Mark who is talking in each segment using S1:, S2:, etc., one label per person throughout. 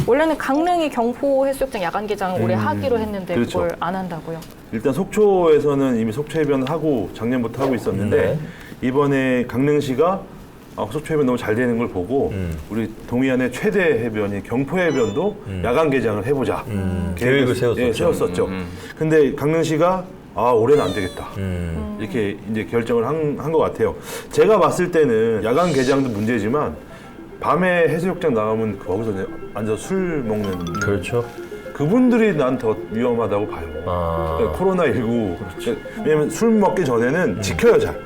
S1: 원래는 강릉이 경포 해수욕장 야간 개장을 올해 하기로 했는데
S2: 그렇죠.
S1: 그걸 안 한다고요?
S2: 일단 속초에서는 이미 속초해변 하고 작년부터 하고 있었는데 이번에 강릉시가 속초해변 너무 잘 되는 걸 보고 우리 동해안의 최대 해변인 경포해변도 야간 개장을 해보자
S3: 계획을 세웠었죠.
S2: 예, 세웠었죠. 근데 강릉시가 올해는 안 되겠다. 이렇게 이제 결정을 한 것 같아요. 제가 봤을 때는 야간 개장도 문제지만 밤에 해수욕장 나가면 거기서 앉아서 술 먹는
S3: 그렇죠.
S2: 그분들이 난 더 위험하다고 봐요. 코로나19. 왜냐면 술 먹기 전에는 지켜요, 잘.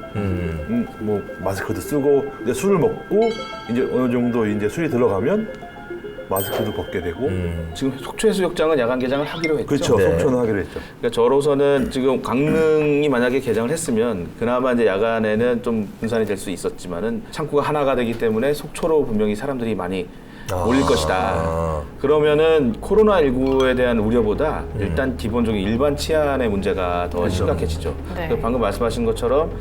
S2: 뭐 마스크도 쓰고 이제 술을 먹고 이제 어느 정도 이제 술이 들어가면 마스크도 벗게 되고.
S4: 지금 속초해수욕장은 야간 개장을 하기로 했죠.
S2: 그렇죠.
S3: 네.
S2: 속초는 하기로 했죠.
S4: 그러니까 저로서는 지금 강릉이 만약에 개장을 했으면 그나마 이제 야간에는 좀 분산이 될 수 있었지만은 창구가 하나가 되기 때문에 속초로 분명히 사람들이 많이 몰릴 것이다. 그러면은 코로나19에 대한 우려보다 일단 기본적인 일반 치안의 문제가 더 심각해지죠.
S1: 네.
S4: 그래서 방금 말씀하신 것처럼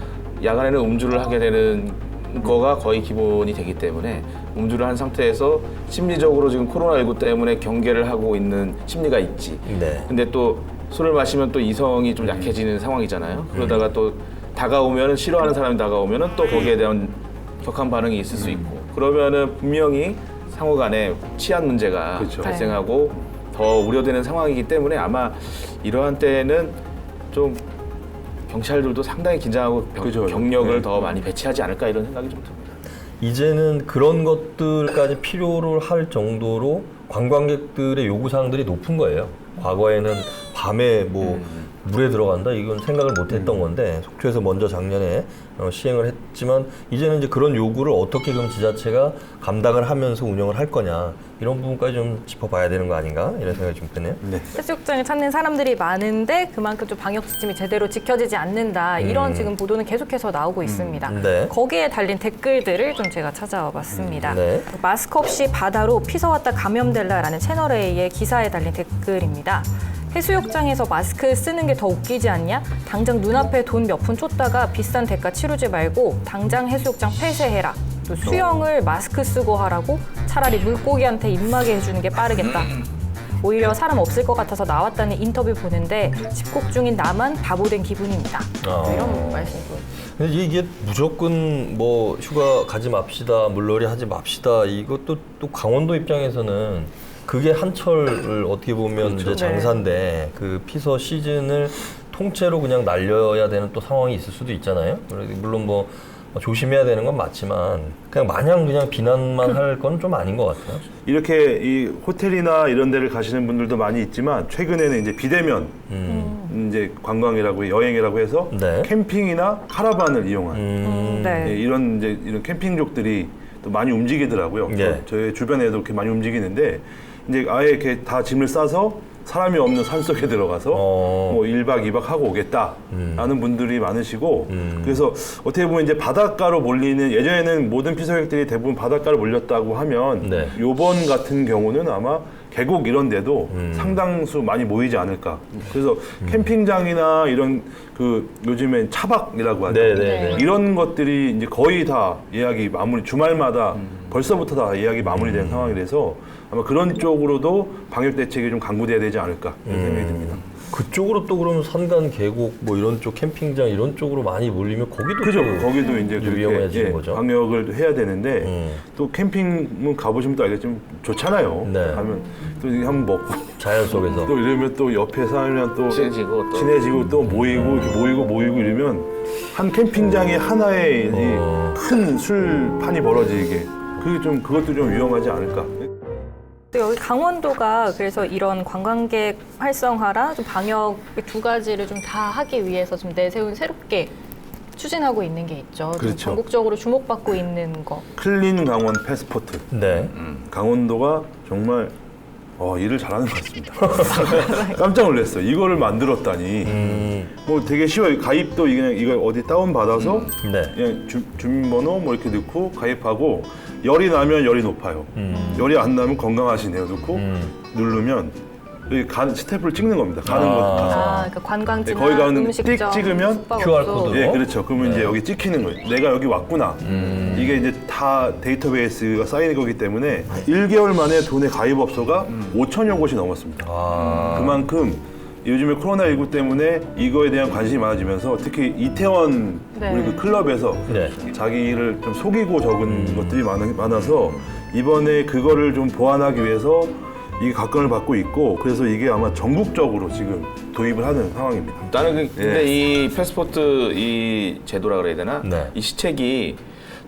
S4: 야간에는 음주를 하게 되는 거가 거의 기본이 되기 때문에 음주를 한 상태에서 심리적으로 지금 코로나19 때문에 경계를 하고 있는 심리가 있지.
S3: 네.
S4: 근데 또 술을 마시면 또 이성이 좀 약해지는 상황이잖아요. 그러다가 또 다가오면은 싫어하는 사람이 다가오면은 또 거기에 대한 격한 반응이 있을 수 있고 그러면은 분명히 상호 간에 치안 문제가
S2: 그렇죠.
S4: 발생하고 더 우려되는 상황이기 때문에 아마 이러한 때에는 좀 경찰들도 상당히 긴장하고
S2: 그죠.
S4: 경력을
S2: 네.
S4: 더 많이 배치하지 않을까 이런 생각이 좀 듭니다.
S3: 이제는 그런 것들까지 필요로 할 정도로 관광객들의 요구사항들이 높은 거예요. 과거에는 밤에 뭐 물에 들어간다 이건 생각을 못 했던 건데 속초에서 먼저 작년에 시행을 했지만 이제는 이제 그런 요구를 어떻게 그럼 지자체가 감당을 하면서 운영을 할 거냐 이런 부분까지 좀 짚어봐야 되는 거 아닌가 이런 생각이 좀 드네요.
S2: 네.
S1: 해수욕장을 찾는 사람들이 많은데 그만큼 좀 방역 지침이 제대로 지켜지지 않는다 이런 지금 보도는 계속해서 나오고 있습니다.
S3: 네.
S1: 거기에 달린 댓글들을 좀 제가 찾아와 봤습니다.
S3: 네.
S1: 마스크 없이 바다로 피서왔다 감염될라라는 채널A의 기사에 달린 댓글입니다. 해수욕장에서 마스크 쓰는 게 더 웃기지 않냐? 당장 눈앞에 돈 몇 푼 쫓다가 비싼 대가 치르지 말고 당장 해수욕장 폐쇄해라. 또 수영을 마스크 쓰고 하라고 차라리 물고기한테 입마개 해주는 게 빠르겠다. 오히려 사람 없을 것 같아서 나왔다는 인터뷰 보는데 집콕 중인 나만 바보된 기분입니다. 이런 말씀이고.
S3: 근데 이게 무조건 뭐 휴가 가지 맙시다, 물놀이 하지 맙시다 이것도 또 강원도 입장에서는 그게 한철을 어떻게 보면
S2: 그렇죠.
S3: 이제 장사인데 그 피서 시즌을 통째로 그냥 날려야 되는 또 상황이 있을 수도 있잖아요. 물론 뭐 조심해야 되는 건 맞지만 그냥 마냥 그냥 비난만 할 건 좀 아닌 것 같아요.
S2: 이렇게 이 호텔이나 이런 데를 가시는 분들도 많이 있지만 최근에는 이제 비대면 이제 관광이라고 여행이라고 해서
S3: 네.
S2: 캠핑이나 카라반을 이용한
S1: 네.
S2: 예, 이런 이제 이런 캠핑족들이 또 많이 움직이더라고요.
S3: 네.
S2: 저희 주변에도 이렇게 많이 움직이는데 이제 아예 이렇게 다 짐을 싸서 사람이 없는 산속에 들어가서 뭐 1박 2박 하고 오겠다라는 분들이 많으시고 그래서 어떻게 보면 이제 바닷가로 몰리는 예전에는 모든 피서객들이 대부분 바닷가로 몰렸다고 하면
S3: 네.
S2: 요번 같은 경우는 아마 계곡 이런 데도 상당수 많이 모이지 않을까. 그래서 캠핑장이나 이런 그 요즘엔 차박이라고 하죠.
S3: 네네네.
S2: 이런 것들이 이제 거의 다 예약이 마무리 주말마다 벌써부터 다 예약이 마무리된 상황이라서 아마 그런 쪽으로도 방역 대책이 좀 강구돼야 되지 않을까 이런 생각이 듭니다.
S3: 그쪽으로 또 그러면 산간 계곡 뭐 이런 쪽 캠핑장 이런 쪽으로 많이 몰리면 거기도
S2: 그죠?
S3: 또
S2: 거기도 이제 그렇게
S3: 위험해지는 거죠.
S2: 방역을 해야 되는데 또 캠핑은 가보시면 또 알겠지만 좋잖아요.
S3: 네.
S2: 가면 또 이렇게 한번 먹고
S3: 자연 속에서.
S2: 또 이러면 또 옆에 살면 또
S4: 친해지고
S2: 또 모이고 이렇게 모이고 이러면 한 캠핑장에 하나의 큰 술판이 벌어지게 그것도 좀 위험하지 않을까.
S1: 여기 강원도가 그래서 이런 관광객 활성화랑 좀 방역 두 가지를 좀 다 하기 위해서 좀 내세운 새롭게 추진하고 있는 게 있죠. 좀
S2: 그렇죠.
S1: 전국적으로 주목받고 있는 거.
S2: 클린 강원 패스포트.
S3: 네.
S2: 강원도가 정말 일을 잘하는 것 같습니다. 깜짝 놀랐어요. 이거를 만들었다니. 뭐 되게 쉬워요. 가입도 그냥 이걸 어디 다운 받아서
S3: 네.
S2: 그냥 주민번호 뭐 이렇게 넣고 가입하고 열이 나면 열이 높아요. 열이 안 나면 건강하시네요. 넣고 누르면 여기 스탬프를 찍는 겁니다. 가는 곳 가서.
S1: 그러니까 관광지나
S2: 거기 가는
S1: 음식점,
S2: 띡 찍으면
S1: 숙박업소.
S3: QR 코드.
S2: 예, 그렇죠. 그러면 이제 여기 찍히는 거예요. 내가 여기 왔구나. 이게 이제 다 데이터베이스가 쌓이는 거기 때문에 1개월 만에 도내 가입업소가 5천여 곳이 넘었습니다. 그만큼 요즘에 코로나19 때문에 이거에 대한 관심이 많아지면서 특히 이태원
S1: 네.
S2: 우리 그 클럽에서
S3: 네.
S2: 자기를 좀 속이고 적은 것들이 많아서 이번에 그거를 좀 보완하기 위해서 이게 각광을 받고 있고 그래서 이게 아마 전국적으로 지금 도입을 하는 상황입니다.
S4: 나는 근데 이 패스포트 이 제도라 그래야 되나?
S3: 네.
S4: 이 시책이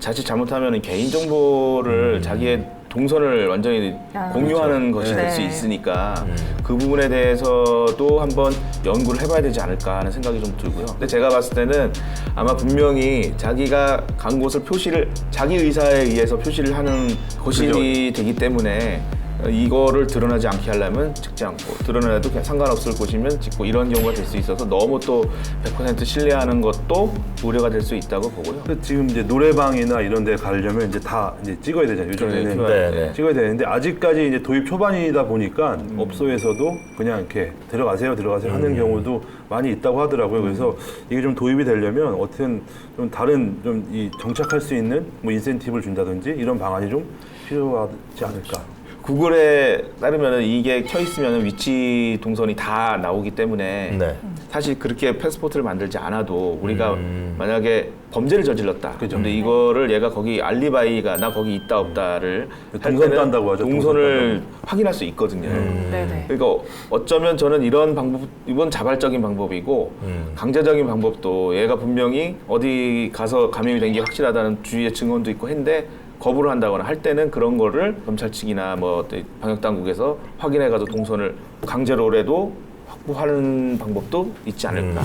S4: 자칫 잘못하면 개인 정보를 자기의 동선을 완전히 공유하는 것이 될 수
S1: 네.
S4: 있으니까 그 부분에 대해서도 한번 연구를 해봐야 되지 않을까 하는 생각이 좀 들고요. 근데 제가 봤을 때는 아마 분명히 자기가 간 곳을 표시를 자기 의사에 의해서 표시를 하는 것이 되기 때문에 이거를 드러나지 않게 하려면 찍지 않고 드러나도 상관없을 곳이면 찍고 이런 경우가 될 수 있어서 너무 또 100% 신뢰하는 것도 우려가 될 수 있다고 보고요.
S2: 지금 이제 노래방이나 이런 데 가려면 이제 다 이제 찍어야 되잖아요. 요즘에는
S3: 네.
S2: 찍어야 되는데 아직까지 이제 도입 초반이다 보니까 업소에서도 그냥 이렇게 들어가세요 하는 경우도 많이 있다고 하더라고요. 그래서 이게 좀 도입이 되려면 어쨌든 좀 다른 좀 이 정착할 수 있는 뭐 인센티브를 준다든지 이런 방안이 좀 필요하지 않을까.
S4: 구글에 따르면 이게 켜 있으면 위치 동선이 다 나오기 때문에
S3: 네.
S4: 사실 그렇게 패스포트를 만들지 않아도 우리가 만약에 범죄를 저질렀다. 근데 이거를 얘가 거기 알리바이가 나 거기 있다 없다를 할
S2: 동선
S4: 때는
S2: 딴다고 하죠.
S4: 동선을 확인할 수 있거든요.
S1: 네네.
S4: 그러니까 어쩌면 저는 이런 방법, 이건 자발적인 방법이고 강제적인 방법도 얘가 분명히 어디 가서 감염이 된 게 확실하다는 주위에 증언도 있고 했는데 거부를 한다거나 할 때는 그런 거를 검찰 측이나 뭐 방역 당국에서 확인해가지고 동선을 강제로라도 확보하는 방법도 있지 않을까.